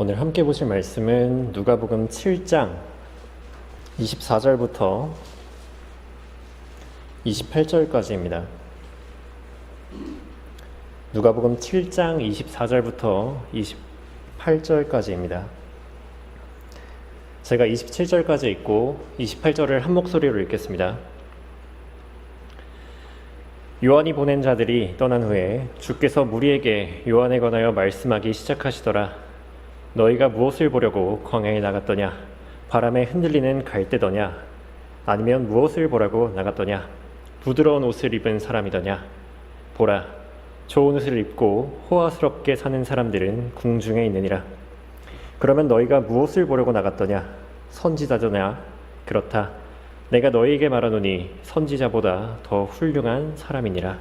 오늘 함께 보실 말씀은 누가복음 7장 24절부터 28절까지입니다. 누가복음 7장 24절부터 28절까지입니다. 제가 27절까지 읽고 28절을 한 목소리로 읽겠습니다. 요한이 보낸 자들이 떠난 후에 주께서 무리에게 요한에 관하여 말씀하기 시작하시더라. 너희가 무엇을 보려고 광야에 나갔더냐? 바람에 흔들리는 갈대더냐? 아니면 무엇을 보라고 나갔더냐? 부드러운 옷을 입은 사람이더냐? 보라, 좋은 옷을 입고 호화스럽게 사는 사람들은 궁중에 있느니라. 그러면 너희가 무엇을 보려고 나갔더냐? 선지자더냐? 그렇다. 내가 너희에게 말하노니 선지자보다 더 훌륭한 사람이니라.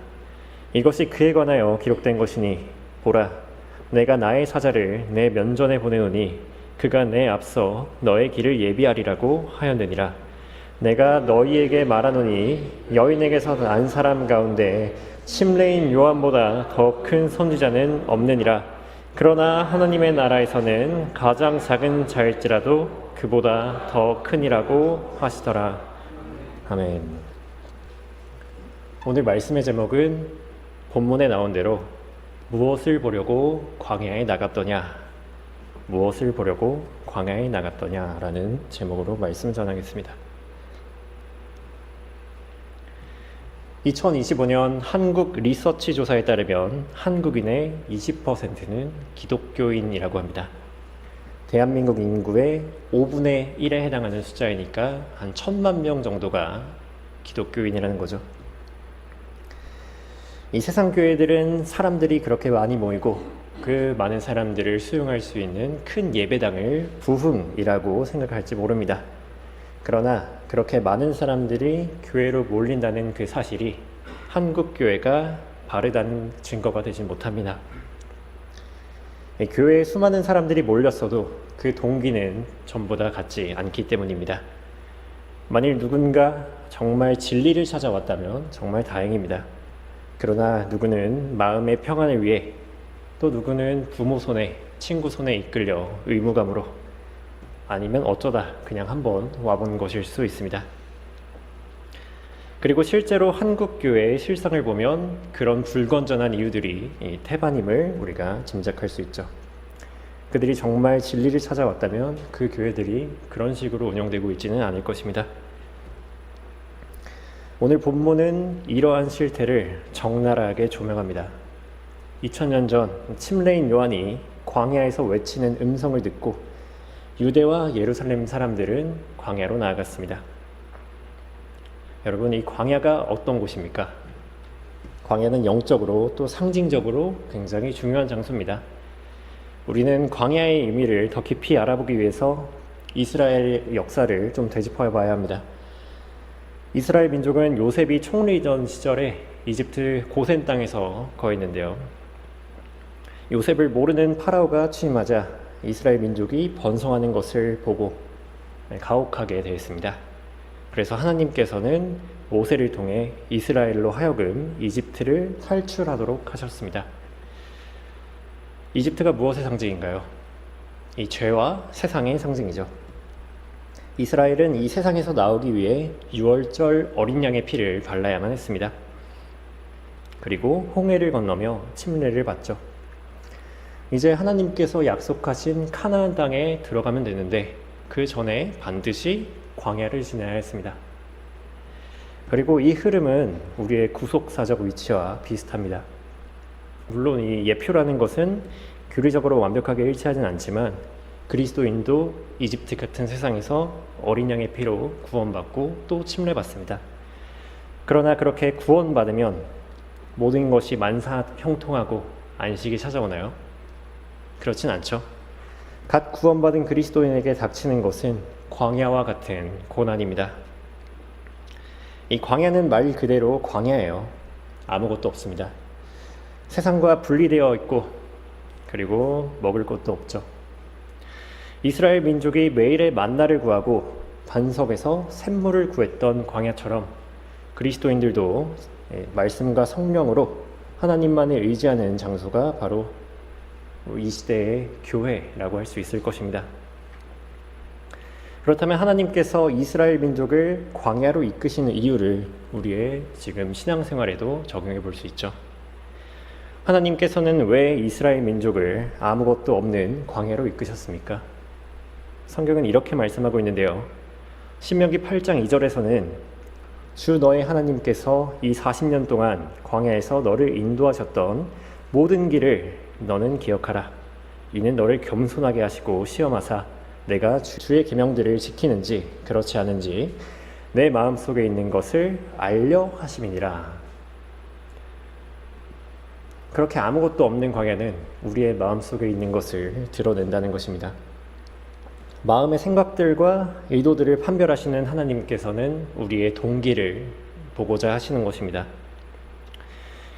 이것이 그에 관하여 기록된 것이니 보라, 내가 나의 사자를 내 면전에 보내노니 그가 내 앞서 너의 길을 예비하리라고 하였느니라. 내가 너희에게 말하노니 여인에게서 난 사람 가운데 침례인 요한보다 더 큰 선지자는 없느니라. 그러나 하나님의 나라에서는 가장 작은 자일지라도 그보다 더 크니라고 하시더라. 아멘. 오늘 말씀의 제목은 본문에 나온 대로 무엇을 보려고 광야에 나갔더냐? 무엇을 보려고 광야에 나갔더냐? 라는 제목으로 말씀을 전하겠습니다. 2025년 한국 리서치 조사에 따르면 한국인의 20%는 기독교인이라고 합니다. 대한민국 인구의 5분의 1에 해당하는 숫자이니까 한 1,000만 명 정도가 기독교인이라는 거죠. 이 세상 교회들은 사람들이 그렇게 많이 모이고 그 많은 사람들을 수용할 수 있는 큰 예배당을 부흥이라고 생각할지 모릅니다. 그러나 그렇게 많은 사람들이 교회로 몰린다는 그 사실이 한국 교회가 바르다는 증거가 되지 못합니다. 교회에 수많은 사람들이 몰렸어도 그 동기는 전부 다 같지 않기 때문입니다. 만일 누군가 정말 진리를 찾아왔다면 정말 다행입니다. 그러나 누구는 마음의 평안을 위해, 또 누구는 부모 손에, 친구 손에 이끌려 의무감으로, 아니면 어쩌다 그냥 한번 와본 것일 수 있습니다. 그리고 실제로 한국 교회의 실상을 보면 그런 불건전한 이유들이 태반임을 우리가 짐작할 수 있죠. 그들이 정말 진리를 찾아왔다면 그 교회들이 그런 식으로 운영되고 있지는 않을 것입니다. 오늘 본문은 이러한 실태를 적나라하게 조명합니다. 2000년 전 침례인 요한이 광야에서 외치는 음성을 듣고 유대와 예루살렘 사람들은 광야로 나아갔습니다. 여러분, 이 광야가 어떤 곳입니까? 광야는 영적으로 또 상징적으로 굉장히 중요한 장소입니다. 우리는 광야의 의미를 더 깊이 알아보기 위해서 이스라엘 역사를 좀 되짚어 봐야 합니다. 이스라엘 민족은 요셉이 총리던 시절에 이집트 고센 땅에서 거했는데요. 요셉을 모르는 파라오가 취임하자 이스라엘 민족이 번성하는 것을 보고 가혹하게 되었습니다. 그래서 하나님께서는 모세를 통해 이스라엘로 하여금 이집트를 탈출하도록 하셨습니다. 이집트가 무엇의 상징인가요? 이 죄와 세상의 상징이죠. 이스라엘은 이 세상에서 나오기 위해 유월절 어린 양의 피를 발라야만 했습니다. 그리고 홍해를 건너며 침례를 받죠. 이제 하나님께서 약속하신 카나안 땅에 들어가면 되는데 그 전에 반드시 광야를 지나야 했습니다. 그리고 이 흐름은 우리의 구속사적 위치와 비슷합니다. 물론 이 예표라는 것은 교리적으로 완벽하게 일치하진 않지만 그리스도인도 이집트 같은 세상에서 어린 양의 피로 구원받고 또 침례받습니다. 그러나 그렇게 구원받으면 모든 것이 만사형통하고 안식이 찾아오나요? 그렇진 않죠. 갓 구원받은 그리스도인에게 닥치는 것은 광야와 같은 고난입니다. 이 광야는 말 그대로 광야예요. 아무것도 없습니다. 세상과 분리되어 있고 그리고 먹을 것도 없죠. 이스라엘 민족이 매일의 만나를 구하고 반석에서 샘물을 구했던 광야처럼 그리스도인들도 말씀과 성령으로 하나님만을 의지하는 장소가 바로 이 시대의 교회라고 할 수 있을 것입니다. 그렇다면 하나님께서 이스라엘 민족을 광야로 이끄시는 이유를 우리의 지금 신앙생활에도 적용해 볼 수 있죠. 하나님께서는 왜 이스라엘 민족을 아무것도 없는 광야로 이끄셨습니까? 성경은 이렇게 말씀하고 있는데요. 신명기 8장 2절에서는 주 너의 하나님께서 이 40년 동안 광야에서 너를 인도하셨던 모든 길을 너는 기억하라. 이는 너를 겸손하게 하시고 시험하사 내가 주의 계명들을 지키는지 그렇지 않은지 내 마음속에 있는 것을 알려 하심이니라. 그렇게 아무것도 없는 광야는 우리의 마음속에 있는 것을 드러낸다는 것입니다. 마음의 생각들과 의도들을 판별하시는 하나님께서는 우리의 동기를 보고자 하시는 것입니다.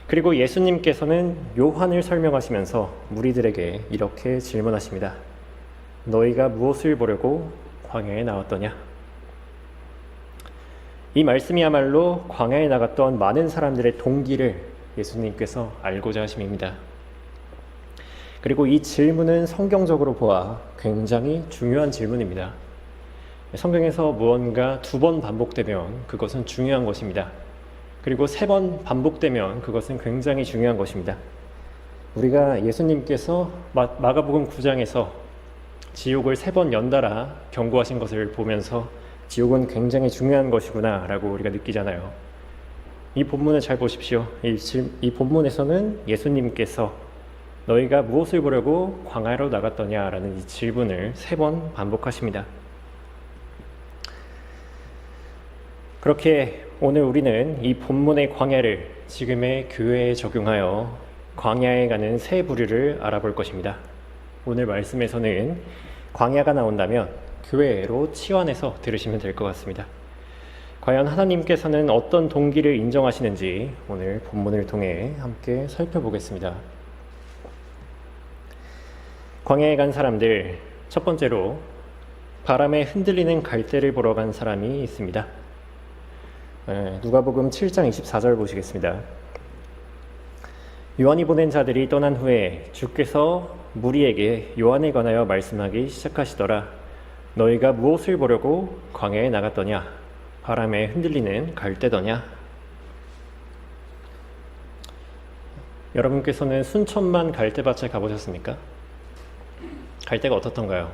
그리고 예수님께서는 요한을 설명하시면서 무리들에게 이렇게 질문하십니다. 너희가 무엇을 보려고 광야에 나왔더냐? 이 말씀이야말로 광야에 나갔던 많은 사람들의 동기를 예수님께서 알고자 하심입니다. 그리고 이 질문은 성경적으로 보아 굉장히 중요한 질문입니다. 성경에서 무언가 2번 반복되면 그것은 중요한 것입니다. 그리고 3번 반복되면 그것은 굉장히 중요한 것입니다. 우리가 예수님께서 마가복음 9장에서 지옥을 3번 연달아 경고하신 것을 보면서 지옥은 굉장히 중요한 것이구나 라고 우리가 느끼잖아요. 이 본문을 잘 보십시오. 이 본문에서는 예수님께서 너희가 무엇을 보려고 광야로 나갔더냐 라는 이 질문을 3번 반복하십니다. 그렇게 오늘 우리는 이 본문의 광야를 지금의 교회에 적용하여 광야에 가는 세 부류를 알아볼 것입니다. 오늘 말씀에서는 광야가 나온다면 교회로 치환해서 들으시면 될 것 같습니다. 과연 하나님께서는 어떤 동기를 인정하시는지 오늘 본문을 통해 함께 살펴보겠습니다. 광야에 간 사람들, 첫 번째로 바람에 흔들리는 갈대를 보러 간 사람이 있습니다. 누가복음 7장 24절 보시겠습니다. 요한이 보낸 자들이 떠난 후에 주께서 무리에게 요한에 관하여 말씀하기 시작하시더라. 너희가 무엇을 보려고 광야에 나갔더냐? 바람에 흔들리는 갈대더냐? 여러분께서는 순천만 갈대밭에 가보셨습니까? 갈대가 어떻던가요?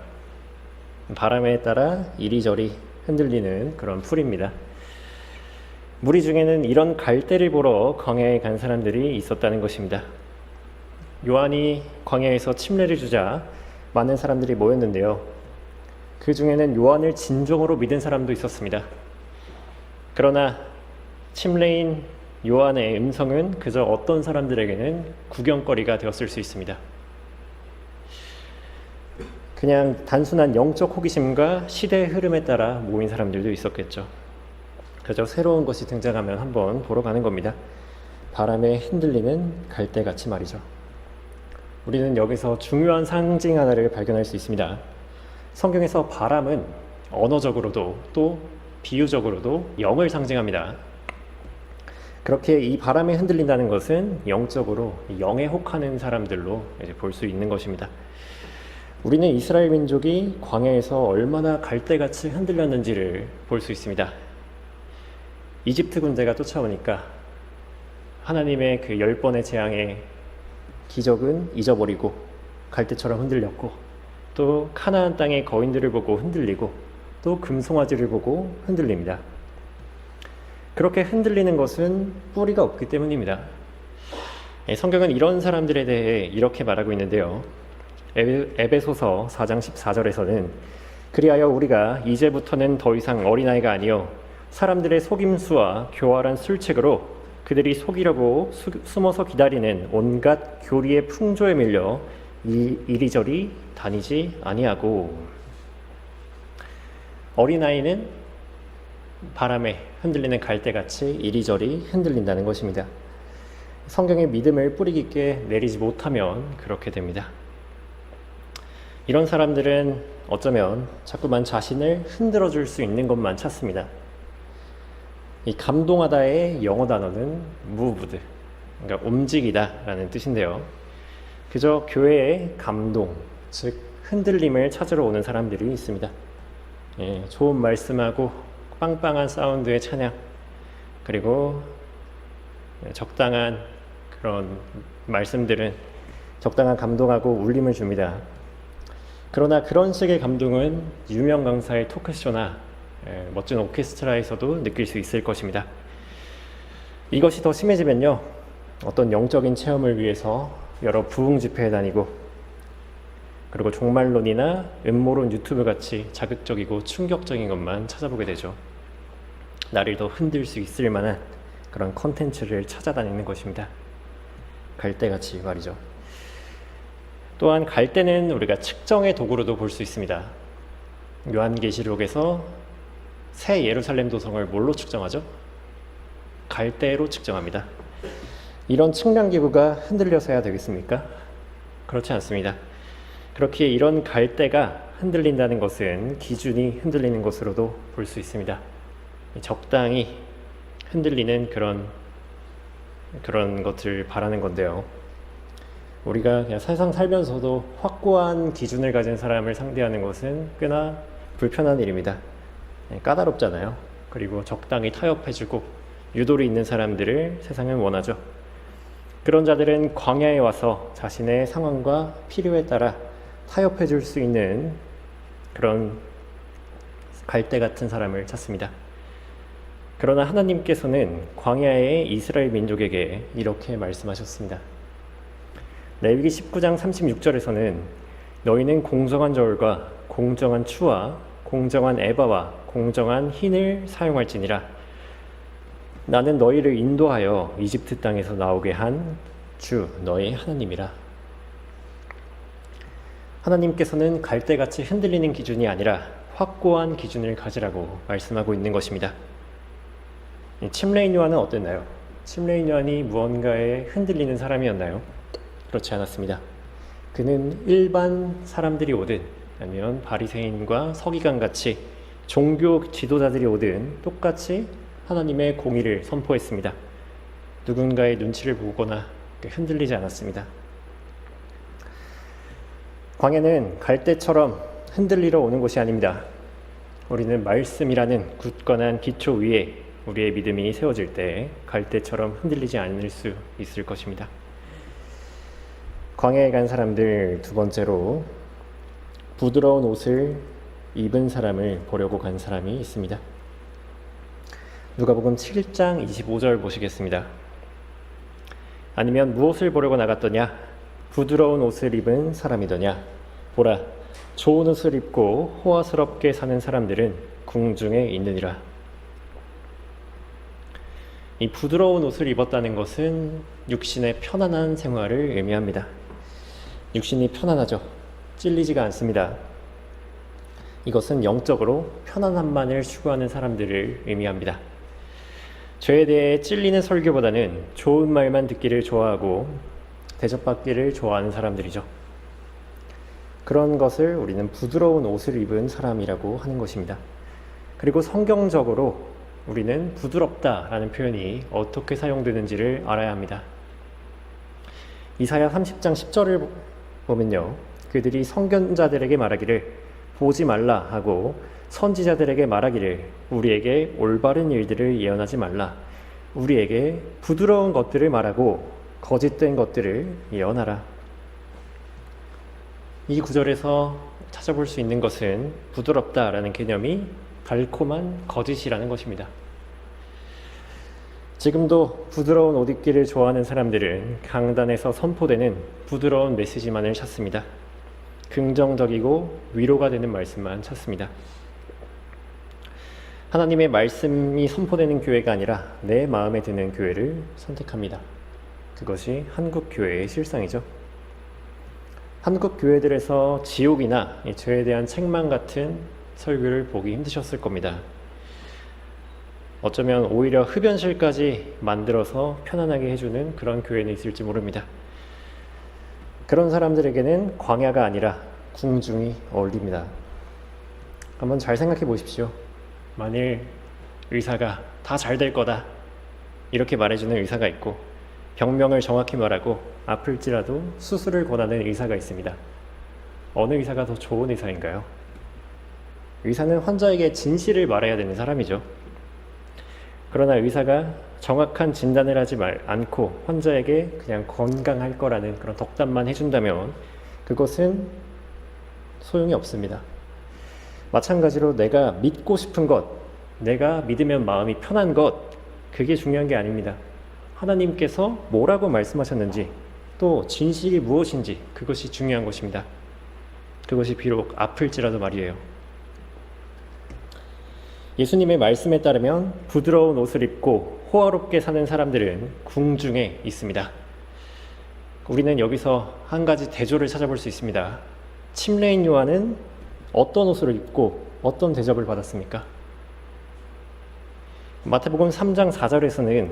바람에 따라 이리저리 흔들리는 그런 풀입니다. 무리 중에는 이런 갈대를 보러 광야에 간 사람들이 있었다는 것입니다. 요한이 광야에서 침례를 주자 많은 사람들이 모였는데요. 그 중에는 요한을 진정으로 믿은 사람도 있었습니다. 그러나 침례인 요한의 음성은 그저 어떤 사람들에게는 구경거리가 되었을 수 있습니다. 그냥 단순한 영적 호기심과 시대의 흐름에 따라 모인 사람들도 있었겠죠. 그저 새로운 것이 등장하면 한번 보러 가는 겁니다. 바람에 흔들리는 갈대같이 말이죠. 우리는 여기서 중요한 상징 하나를 발견할 수 있습니다. 성경에서 바람은 언어적으로도 또 비유적으로도 영을 상징합니다. 그렇게 이 바람에 흔들린다는 것은 영적으로 영에 혹하는 사람들로 볼 수 있는 것입니다. 우리는 이스라엘 민족이 광야에서 얼마나 갈대같이 흔들렸는지를 볼 수 있습니다. 이집트 군대가 쫓아오니까 하나님의 그 10번의 재앙의 기적은 잊어버리고 갈대처럼 흔들렸고, 또 카나안 땅의 거인들을 보고 흔들리고, 또 금송아지를 보고 흔들립니다. 그렇게 흔들리는 것은 뿌리가 없기 때문입니다. 성경은 이런 사람들에 대해 이렇게 말하고 있는데요. 에베소서 4장 14절에서는 그리하여 우리가 이제부터는 더 이상 어린아이가 아니요 사람들의 속임수와 교활한 술책으로 그들이 속이려고 숨어서 기다리는 온갖 교리의 풍조에 밀려 이리저리 다니지 아니하고. 어린아이는 바람에 흔들리는 갈대같이 이리저리 흔들린다는 것입니다. 성경의 믿음을 뿌리 깊게 내리지 못하면 그렇게 됩니다. 이런 사람들은 어쩌면 자꾸만 자신을 흔들어 줄 수 있는 것만 찾습니다. 이 감동하다의 영어 단어는 move, 그러니까 움직이다 라는 뜻인데요. 그저 교회의 감동, 즉 흔들림을 찾으러 오는 사람들이 있습니다. 좋은 말씀하고 빵빵한 사운드의 찬양, 그리고 적당한 그런 말씀들은 적당한 감동하고 울림을 줍니다. 그러나 그런 식의 감동은 유명 강사의 토크쇼나 멋진 오케스트라에서도 느낄 수 있을 것입니다. 이것이 더 심해지면요, 어떤 영적인 체험을 위해서 여러 부흥 집회에 다니고, 그리고 종말론이나 음모론 유튜브 같이 자극적이고 충격적인 것만 찾아보게 되죠. 나를 더 흔들 수 있을 만한 그런 컨텐츠를 찾아다니는 것입니다. 갈대같이 말이죠. 또한 갈대는 우리가 측정의 도구로도 볼 수 있습니다. 요한계시록에서 새 예루살렘 도성을 뭘로 측정하죠? 갈대로 측정합니다. 이런 측량기구가 흔들려서야 되겠습니까? 그렇지 않습니다. 그렇게 이런 갈대가 흔들린다는 것은 기준이 흔들리는 것으로도 볼 수 있습니다. 적당히 흔들리는 그런 것을 바라는 건데요. 우리가 그냥 세상 살면서도 확고한 기준을 가진 사람을 상대하는 것은 꽤나 불편한 일입니다. 까다롭잖아요. 그리고 적당히 타협해주고 유도리 있는 사람들을 세상은 원하죠. 그런 자들은 광야에 와서 자신의 상황과 필요에 따라 타협해줄 수 있는 그런 갈대 같은 사람을 찾습니다. 그러나 하나님께서는 광야의 이스라엘 민족에게 이렇게 말씀하셨습니다. 레위기 19장 36절에서는 너희는 공정한 저울과 공정한 추와 공정한 에바와 공정한 흰을 사용할지니라. 나는 너희를 인도하여 이집트 땅에서 나오게 한 주 너희 하나님이라. 하나님께서는 갈대같이 흔들리는 기준이 아니라 확고한 기준을 가지라고 말씀하고 있는 것입니다. 침례인 요한은 어땠나요? 침례인 요한이 무언가에 흔들리는 사람이었나요? 그렇지 않았습니다. 그는 일반 사람들이 오든 아니면 바리새인과 서기관같이 종교 지도자들이 오든 똑같이 하나님의 공의를 선포했습니다. 누군가의 눈치를 보거나 흔들리지 않았습니다. 광야는 갈대처럼 흔들리러 오는 곳이 아닙니다. 우리는 말씀이라는 굳건한 기초 위에 우리의 믿음이 세워질 때 갈대처럼 흔들리지 않을 수 있을 것입니다. 광야에 간 사람들, 두 번째로 부드러운 옷을 입은 사람을 보려고 간 사람이 있습니다. 누가복음 7장 25절 보시겠습니다. 아니면 무엇을 보려고 나갔더냐? 부드러운 옷을 입은 사람이더냐? 보라, 좋은 옷을 입고 호화스럽게 사는 사람들은 궁중에 있느니라. 이 부드러운 옷을 입었다는 것은 육신의 편안한 생활을 의미합니다. 육신이 편안하죠. 찔리지가 않습니다. 이것은 영적으로 편안함만을 추구하는 사람들을 의미합니다. 죄에 대해 찔리는 설교보다는 좋은 말만 듣기를 좋아하고 대접받기를 좋아하는 사람들이죠. 그런 것을 우리는 부드러운 옷을 입은 사람이라고 하는 것입니다. 그리고 성경적으로 우리는 부드럽다라는 표현이 어떻게 사용되는지를 알아야 합니다. 이사야 30장 10절을 보면요, 그들이 선견자들에게 말하기를 보지 말라 하고 선지자들에게 말하기를 우리에게 올바른 일들을 예언하지 말라, 우리에게 부드러운 것들을 말하고 거짓된 것들을 예언하라. 이 구절에서 찾아볼 수 있는 것은 부드럽다라는 개념이 달콤한 거짓이라는 것입니다. 지금도 부드러운 옷 입기를 좋아하는 사람들은 강단에서 선포되는 부드러운 메시지만을 찾습니다. 긍정적이고 위로가 되는 말씀만 찾습니다. 하나님의 말씀이 선포되는 교회가 아니라 내 마음에 드는 교회를 선택합니다. 그것이 한국 교회의 실상이죠. 한국 교회들에서 지옥이나 죄에 대한 책망 같은 설교를 보기 힘드셨을 겁니다. 어쩌면 오히려 흡연실까지 만들어서 편안하게 해주는 그런 교회는 있을지 모릅니다. 그런 사람들에게는 광야가 아니라 궁중이 어울립니다. 한번 잘 생각해 보십시오. 만일 의사가 다 잘 될 거다 이렇게 말해주는 의사가 있고 병명을 정확히 말하고 아플지라도 수술을 권하는 의사가 있습니다. 어느 의사가 더 좋은 의사인가요? 의사는 환자에게 진실을 말해야 되는 사람이죠. 그러나 의사가 정확한 진단을 하지 않고 환자에게 그냥 건강할 거라는 그런 덕담만 해준다면 그것은 소용이 없습니다. 마찬가지로 내가 믿고 싶은 것, 내가 믿으면 마음이 편한 것, 그게 중요한 게 아닙니다. 하나님께서 뭐라고 말씀하셨는지, 또 진실이 무엇인지 그것이 중요한 것입니다. 그것이 비록 아플지라도 말이에요. 예수님의 말씀에 따르면 부드러운 옷을 입고 호화롭게 사는 사람들은 궁중에 있습니다. 우리는 여기서 한 가지 대조를 찾아볼 수 있습니다. 침례인 요한은 어떤 옷을 입고 어떤 대접을 받았습니까? 마태복음 3장 4절에서는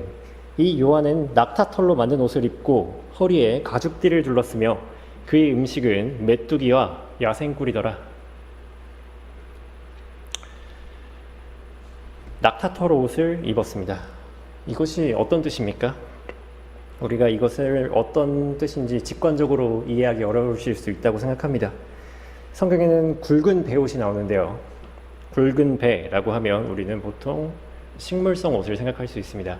이 요한은 낙타털로 만든 옷을 입고 허리에 가죽띠를 둘렀으며 그의 음식은 메뚜기와 야생꿀이더라. 낙타털 옷을 입었습니다. 이것이 어떤 뜻입니까? 우리가 이것을 어떤 뜻인지 직관적으로 이해하기 어려우실 수 있다고 생각합니다. 성경에는 굵은 배옷이 나오는데요. 굵은 배라고 하면 우리는 보통 식물성 옷을 생각할 수 있습니다.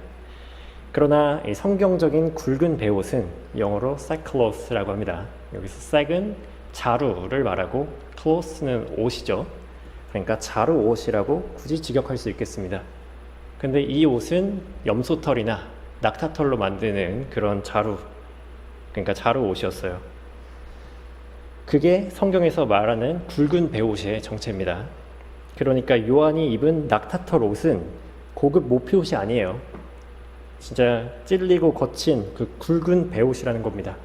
그러나 이 성경적인 굵은 배옷은 영어로 sackcloth라고 합니다. 여기서 sack은 자루를 말하고 cloth는 옷이죠. 그러니까 자루 옷이라고 굳이 직역할 수 있겠습니다. 근데 이 옷은 염소털이나 낙타털로 만드는 그런 자루, 그러니까 자루 옷이었어요. 그게 성경에서 말하는 굵은 배옷의 정체입니다. 그러니까 요한이 입은 낙타털 옷은 고급 모피옷이 아니에요. 진짜 찔리고 거친 그 굵은 배옷이라는 겁니다.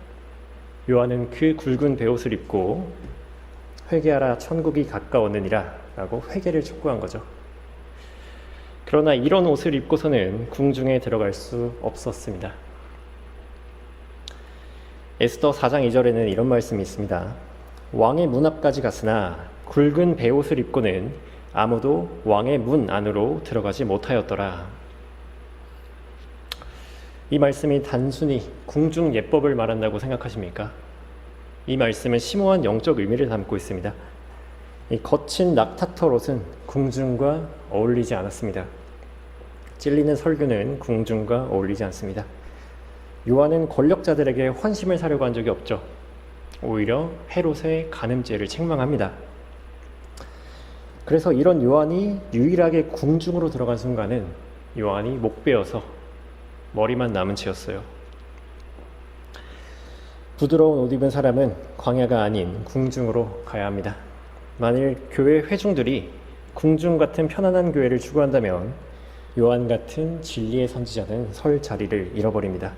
요한은 그 굵은 배옷을 입고 회개하라 천국이 가까웠느니라 라고 회개를 촉구한 거죠. 그러나 이런 옷을 입고서는 궁중에 들어갈 수 없었습니다. 에스더 4장 2절에는 이런 말씀이 있습니다. 왕의 문 앞까지 갔으나 굵은 배옷을 입고는 아무도 왕의 문 안으로 들어가지 못하였더라. 이 말씀이 단순히 궁중 예법을 말한다고 생각하십니까? 이 말씀은 심오한 영적 의미를 담고 있습니다. 이 거친 낙타털 옷은 궁중과 어울리지 않았습니다. 찔리는 설교는 궁중과 어울리지 않습니다. 요한은 권력자들에게 환심을 사려고 한 적이 없죠. 오히려 헤롯의 간음죄를 책망합니다. 그래서 이런 요한이 유일하게 궁중으로 들어간 순간은 요한이 목 베어서 머리만 남은 채였어요. 부드러운 옷 입은 사람은 광야가 아닌 궁중으로 가야 합니다. 만일 교회 회중들이 궁중 같은 편안한 교회를 추구한다면 요한 같은 진리의 선지자는 설 자리를 잃어버립니다.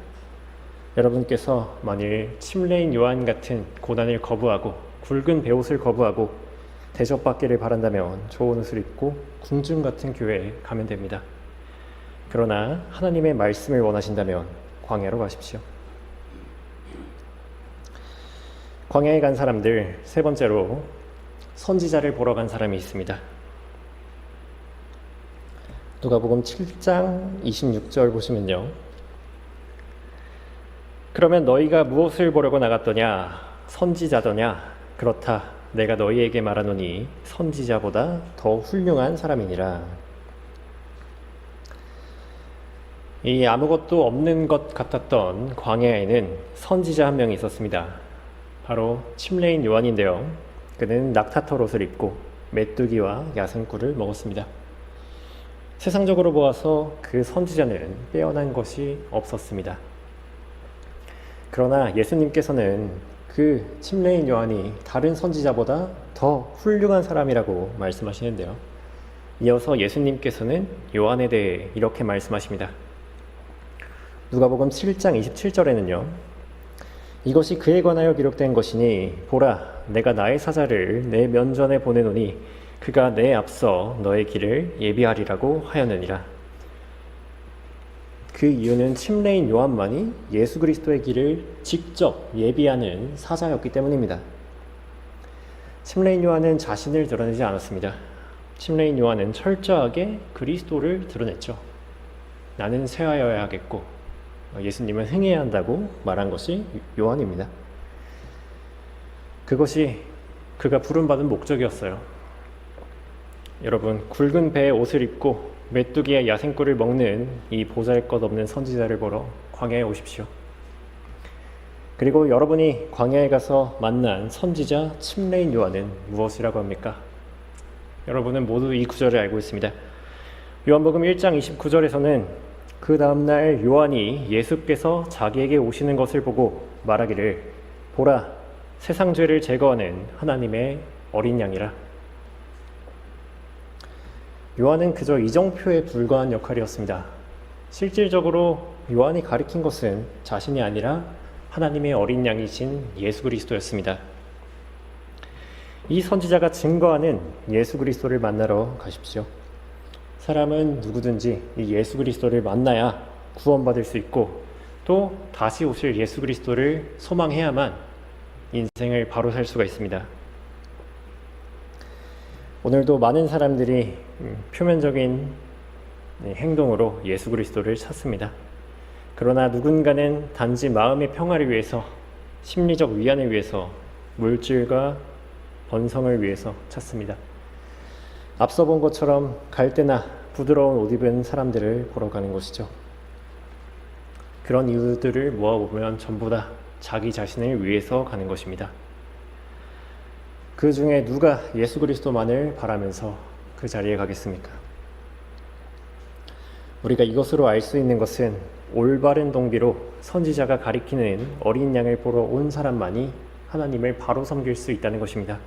여러분께서 만일 침례인 요한 같은 고난을 거부하고 굵은 배옷을 거부하고 대접받기를 바란다면 좋은 옷을 입고 궁중 같은 교회에 가면 됩니다. 그러나 하나님의 말씀을 원하신다면 광야로 가십시오. 광야에 간 사람들 세 번째로 선지자를 보러 간 사람이 있습니다. 누가복음 7장 26절 보시면요. 그러면 너희가 무엇을 보려고 나갔더냐? 선지자더냐? 그렇다. 내가 너희에게 말하노니 선지자보다 더 훌륭한 사람이니라. 이 아무것도 없는 것 같았던 광야에는 선지자 한 명이 있었습니다. 바로 침례인 요한인데요. 그는 낙타털 옷을 입고 메뚜기와 야생꿀을 먹었습니다. 세상적으로 보아서 그 선지자는 빼어난 것이 없었습니다. 그러나 예수님께서는 그 침례인 요한이 다른 선지자보다 더 훌륭한 사람이라고 말씀하시는데요. 이어서 예수님께서는 요한에 대해 이렇게 말씀하십니다. 누가복음 7장 27절에는요. 이것이 그에 관하여 기록된 것이니 보라 내가 나의 사자를 내 면전에 보내노니 그가 내 앞서 너의 길을 예비하리라고 하였느니라. 그 이유는 침례인 요한만이 예수 그리스도의 길을 직접 예비하는 사자였기 때문입니다. 침례인 요한은 자신을 드러내지 않았습니다. 침례인 요한은 철저하게 그리스도를 드러냈죠. 나는 쇠하여야 하겠고 예수님은 행해야 한다고 말한 것이 요한입니다. 그것이 그가 부름받은 목적이었어요. 여러분, 굵은 배에 옷을 입고 메뚜기와 야생꿀을 먹는 이 보잘것없는 선지자를 보러 광야에 오십시오. 그리고 여러분이 광야에 가서 만난 선지자 침례인 요한은 무엇이라고 합니까? 여러분은 모두 이 구절을 알고 있습니다. 요한복음 1장 29절에서는 그 다음날 요한이 예수께서 자기에게 오시는 것을 보고 말하기를 보라, 세상 죄를 제거하는 하나님의 어린 양이라. 요한은 그저 이정표에 불과한 역할이었습니다. 실질적으로 요한이 가리킨 것은 자신이 아니라 하나님의 어린 양이신 예수 그리스도였습니다. 이 선지자가 증거하는 예수 그리스도를 만나러 가십시오. 사람은 누구든지 이 예수 그리스도를 만나야 구원받을 수 있고 또 다시 오실 예수 그리스도를 소망해야만 인생을 바로 살 수가 있습니다. 오늘도 많은 사람들이 표면적인 행동으로 예수 그리스도를 찾습니다. 그러나 누군가는 단지 마음의 평화를 위해서, 심리적 위안을 위해서, 물질과 번성을 위해서 찾습니다. 앞서 본 것처럼 갈대나 부드러운 옷 입은 사람들을 보러 가는 것이죠. 그런 이유들을 모아보면 전부 다 자기 자신을 위해서 가는 것입니다. 그 중에 누가 예수 그리스도만을 바라면서 그 자리에 가겠습니까? 우리가 이것으로 알 수 있는 것은 올바른 동기로 선지자가 가리키는 어린 양을 보러 온 사람만이 하나님을 바로 섬길 수 있다는 것입니다.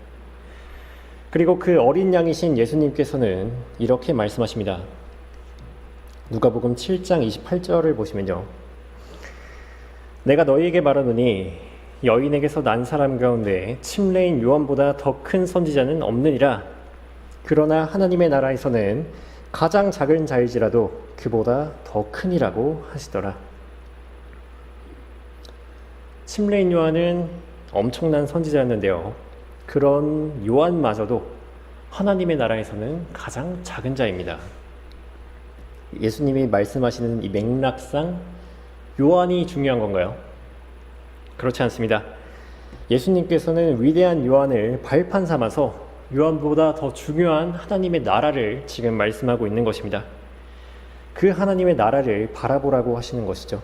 그리고 그 어린 양이신 예수님께서는 이렇게 말씀하십니다. 누가복음 7장 28절을 보시면요. 내가 너희에게 말하노니 여인에게서 난 사람 가운데 침례인 요한보다 더 큰 선지자는 없느니라. 그러나 하나님의 나라에서는 가장 작은 자일지라도 그보다 더 크니라고 하시더라. 침례인 요한은 엄청난 선지자였는데요. 그런 요한마저도 하나님의 나라에서는 가장 작은 자입니다. 예수님이 말씀하시는 이 맥락상 요한이 중요한 건가요? 그렇지 않습니다. 예수님께서는 위대한 요한을 발판 삼아서 요한보다 더 중요한 하나님의 나라를 지금 말씀하고 있는 것입니다. 그 하나님의 나라를 바라보라고 하시는 것이죠.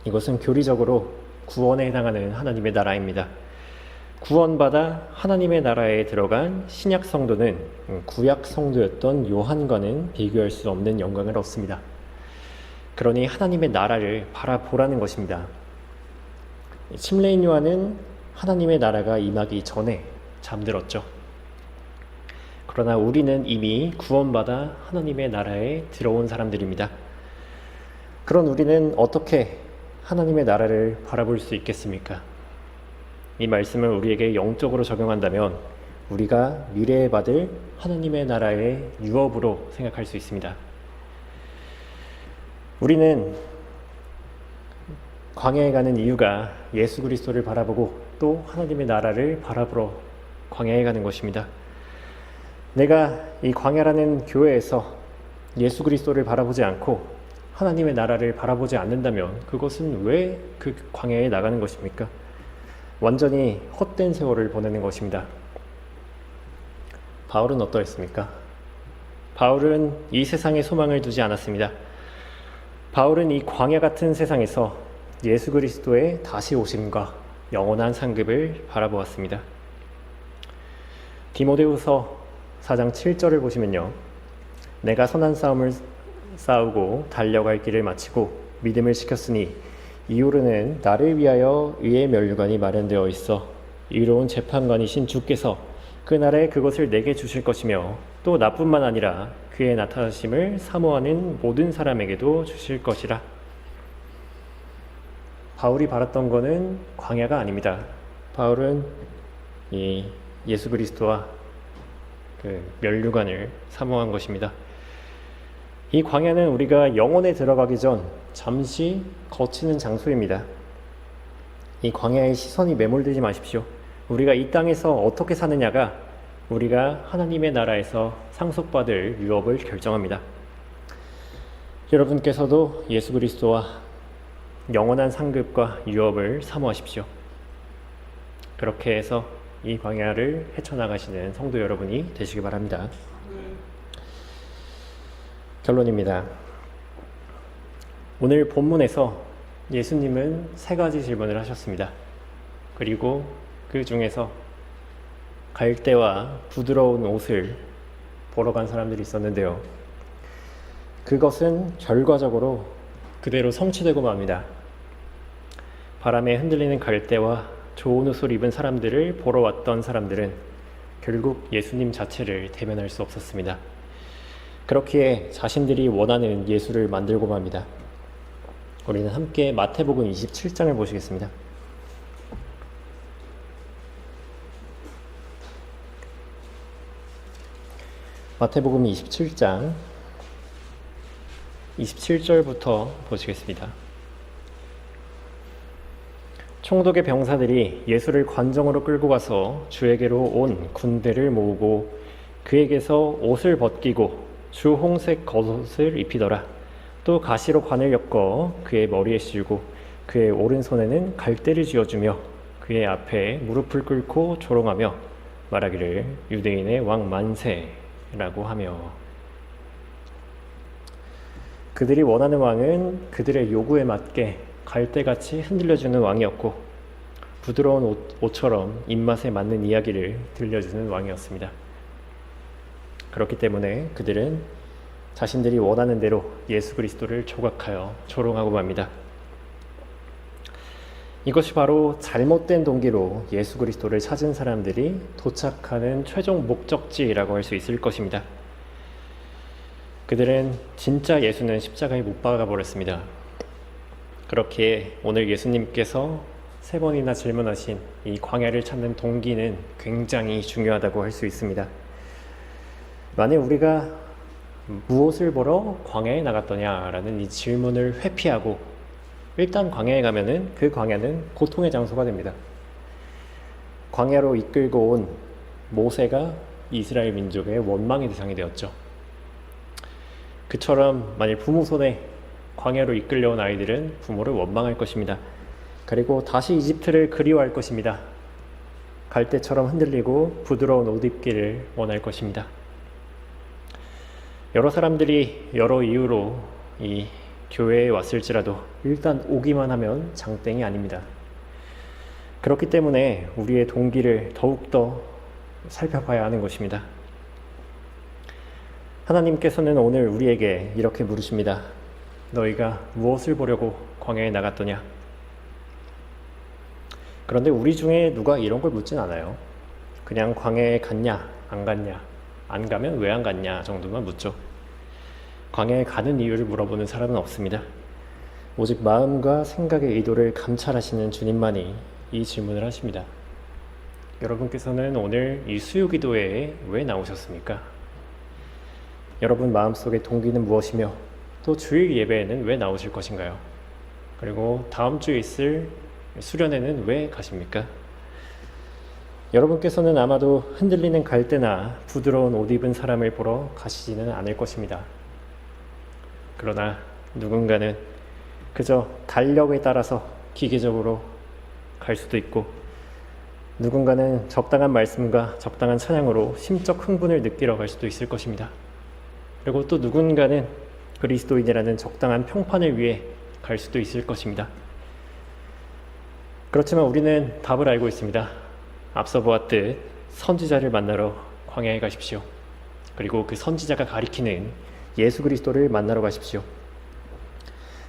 이것은 교리적으로 구원에 해당하는 하나님의 나라입니다. 구원받아 하나님의 나라에 들어간 신약 성도는 구약 성도였던 요한과는 비교할 수 없는 영광을 얻습니다. 그러니 하나님의 나라를 바라보라는 것입니다. 침례인 요한은 하나님의 나라가 임하기 전에 잠들었죠. 그러나 우리는 이미 구원받아 하나님의 나라에 들어온 사람들입니다. 그런 우리는 어떻게 하나님의 나라를 바라볼 수 있겠습니까? 이 말씀을 우리에게 영적으로 적용한다면 우리가 미래에 받을 하나님의 나라의 유업으로 생각할 수 있습니다. 우리는 광야에 가는 이유가 예수 그리스도를 바라보고 또 하나님의 나라를 바라보러 광야에 가는 것입니다. 내가 이 광야라는 교회에서 예수 그리스도를 바라보지 않고 하나님의 나라를 바라보지 않는다면 그것은 왜 그 광야에 나가는 것입니까? 완전히 헛된 세월을 보내는 것입니다. 바울은 어떠했습니까? 바울은 이 세상에 소망을 두지 않았습니다. 바울은 이 광야 같은 세상에서 예수 그리스도의 다시 오심과 영원한 상급을 바라보았습니다. 디모데후서 4장 7절을 보시면요. 내가 선한 싸움을 싸우고 달려갈 길을 마치고 믿음을 지켰으니 이후로는 나를 위하여 의의 면류관이 마련되어 있어 의로운 재판관이신 주께서 그날에 그것을 내게 주실 것이며 또 나뿐만 아니라 그의 나타나심을 사모하는 모든 사람에게도 주실 것이라. 바울이 바랐던 것은 광야가 아닙니다. 바울은 이 예수 그리스도와 그 면류관을 사모한 것입니다. 이 광야는 우리가 영혼에 들어가기 전 잠시 거치는 장소입니다. 이 광야에 시선이 매몰되지 마십시오. 우리가 이 땅에서 어떻게 사느냐가 우리가 하나님의 나라에서 상속받을 유업을 결정합니다. 여러분께서도 예수 그리스도와 영원한 상급과 유업을 사모하십시오. 그렇게 해서 이 광야를 헤쳐나가시는 성도 여러분이 되시기 바랍니다. 결론입니다. 오늘 본문에서 예수님은 3가지 질문을 하셨습니다. 그리고 그 중에서 갈대와 부드러운 옷을 보러 간 사람들이 있었는데요. 그것은 결과적으로 그대로 성취되고 맙니다. 바람에 흔들리는 갈대와 좋은 옷을 입은 사람들을 보러 왔던 사람들은 결국 예수님 자체를 대면할 수 없었습니다. 그렇기에 자신들이 원하는 예수를 만들고 맙니다. 우리는 함께 마태복음 27장을 보시겠습니다. 마태복음 27장 27절부터 보시겠습니다. 총독의 병사들이 예수를 관정으로 끌고 가서 주에게로 온 군대를 모으고 그에게서 옷을 벗기고 주홍색 겉옷을 입히더라. 또 가시로 관을 엮어 그의 머리에 씌우고 그의 오른손에는 갈대를 쥐어주며 그의 앞에 무릎을 꿇고 조롱하며 말하기를 유대인의 왕 만세라고 하며. 그들이 원하는 왕은 그들의 요구에 맞게 갈대같이 흔들려주는 왕이었고 부드러운 옷처럼 입맛에 맞는 이야기를 들려주는 왕이었습니다. 그렇기 때문에 그들은 자신들이 원하는 대로 예수 그리스도를 조각하여 조롱하고 맙니다. 이것이 바로 잘못된 동기로 예수 그리스도를 찾은 사람들이 도착하는 최종 목적지라고 할 수 있을 것입니다. 그들은 진짜 예수는 십자가에 못 박아 버렸습니다. 그렇기에 오늘 예수님께서 3번이나 질문하신 이 광야를 찾는 동기는 굉장히 중요하다고 할 수 있습니다. 만약 우리가 무엇을 보러 광야에 나갔더냐라는 이 질문을 회피하고 일단 광야에 가면은 그 광야는 고통의 장소가 됩니다. 광야로 이끌고 온 모세가 이스라엘 민족의 원망의 대상이 되었죠. 그처럼 만일 부모 손에 광야로 이끌려온 아이들은 부모를 원망할 것입니다. 그리고 다시 이집트를 그리워할 것입니다. 갈대처럼 흔들리고 부드러운 옷 입기를 원할 것입니다. 여러 사람들이 여러 이유로 이 교회에 왔을지라도 일단 오기만 하면 장땡이 아닙니다. 그렇기 때문에 우리의 동기를 더욱더 살펴봐야 하는 것입니다. 하나님께서는 오늘 우리에게 이렇게 물으십니다. 너희가 무엇을 보려고 광야에 나갔더냐? 그런데 우리 중에 누가 이런 걸 묻진 않아요. 그냥 광야에 갔냐, 안 갔냐, 안 가면 왜 안 갔냐 정도만 묻죠. 광야에 가는 이유를 물어보는 사람은 없습니다. 오직 마음과 생각의 의도를 감찰하시는 주님만이 이 질문을 하십니다. 여러분께서는 오늘 이 수요기도회에 왜 나오셨습니까? 여러분 마음속의 동기는 무엇이며 또 주일 예배에는 왜 나오실 것인가요? 그리고 다음 주에 있을 수련회는 왜 가십니까? 여러분께서는 아마도 흔들리는 갈대나 부드러운 옷 입은 사람을 보러 가시지는 않을 것입니다. 그러나 누군가는 그저 달력에 따라서 기계적으로 갈 수도 있고 누군가는 적당한 말씀과 적당한 찬양으로 심적 흥분을 느끼러 갈 수도 있을 것입니다. 그리고 또 누군가는 그리스도인이라는 적당한 평판을 위해 갈 수도 있을 것입니다. 그렇지만 우리는 답을 알고 있습니다. 앞서 보았듯 선지자를 만나러 광야에 가십시오. 그리고 그 선지자가 가리키는 예수 그리스도를 만나러 가십시오.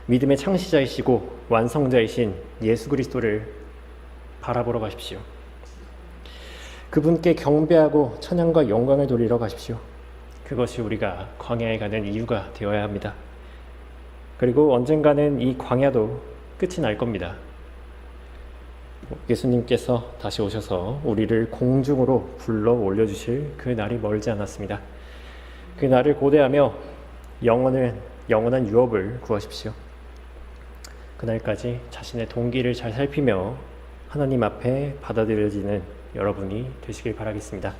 믿음의 창시자이시고 완성자이신 예수 그리스도를 바라보러 가십시오. 그분께 경배하고 찬양과 영광을 돌리러 가십시오. 그것이 우리가 광야에 가는 이유가 되어야 합니다. 그리고 언젠가는 이 광야도 끝이 날 겁니다. 예수님께서 다시 오셔서 우리를 공중으로 불러 올려주실 그 날이 멀지 않았습니다. 그 날을 고대하며 영원한 유업을 구하십시오. 그날까지 자신의 동기를 잘 살피며 하나님 앞에 받아들여지는 여러분이 되시길 바라겠습니다.